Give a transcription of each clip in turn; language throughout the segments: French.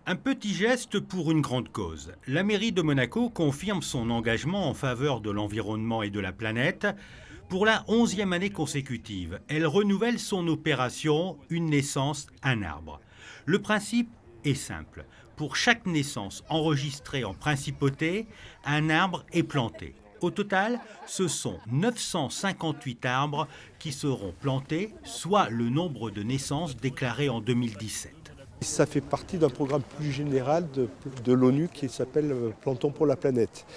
Un petit geste pour une grande cause. La mairie de Monaco confirme son engagement en faveur de l'environnement et de la planète. Pour la 11e année consécutive, elle renouvelle son opération Une naissance, un arbre. Le principe est simple. Pour chaque naissance enregistrée en principauté, un arbre est planté. Au total, ce sont 958 arbres qui seront plantés, soit le nombre de naissances déclarées en 2017. Ça fait partie d'un programme plus général de l'ONU qui s'appelle Plantons pour la planète.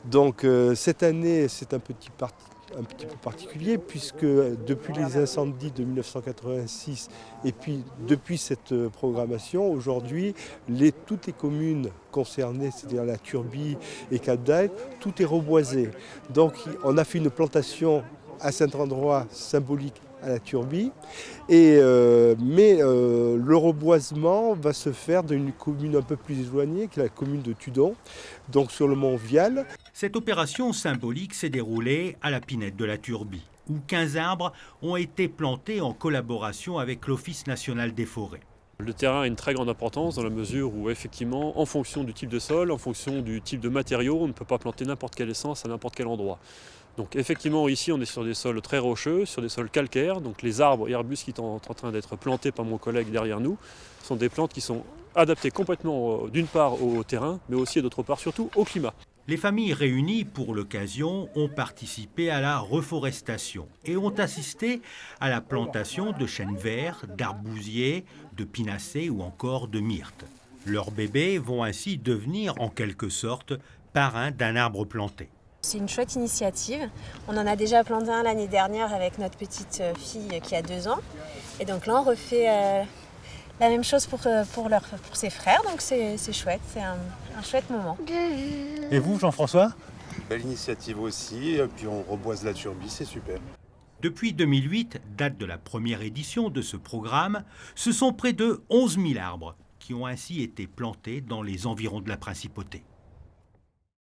Donc cette année, c'est un petit peu particulier puisque depuis les incendies de 1986 et puis depuis cette programmation, aujourd'hui, toutes les communes concernées, c'est-à-dire la Turbie et Cap d'Agde, tout est reboisé. Donc on a fait une plantation à cet endroit symbolique à la Turbie, mais le reboisement va se faire dans une commune un peu plus éloignée, qui est la commune de Tudon, donc sur le mont Vial. Cette opération symbolique s'est déroulée à la Pinette de la Turbie, où 15 arbres ont été plantés en collaboration avec l'Office national des forêts. Le terrain a une très grande importance dans la mesure où, effectivement, en fonction du type de sol, en fonction du type de matériaux, on ne peut pas planter n'importe quelle essence à n'importe quel endroit. Donc effectivement, ici, on est sur des sols très rocheux, sur des sols calcaires. Donc les arbres et arbustes qui sont en train d'être plantés par mon collègue derrière nous sont des plantes qui sont adaptées complètement, d'une part, au terrain, mais aussi, et d'autre part, surtout, au climat. Les familles réunies pour l'occasion ont participé à la reforestation et ont assisté à la plantation de chênes verts, d'arbousiers, de pinacées ou encore de myrtes. Leurs bébés vont ainsi devenir en quelque sorte parrains d'un arbre planté. C'est une chouette initiative. On en a déjà planté un l'année dernière avec notre petite fille qui a 2 ans. Et donc là, on refait la même chose pour ses frères. Donc c'est chouette, c'est un chouette moment. Et vous, Jean-François ? Belle initiative aussi, et puis on reboise la Turbie, c'est super. Depuis 2008, date de la première édition de ce programme, ce sont près de 11 000 arbres qui ont ainsi été plantés dans les environs de la principauté.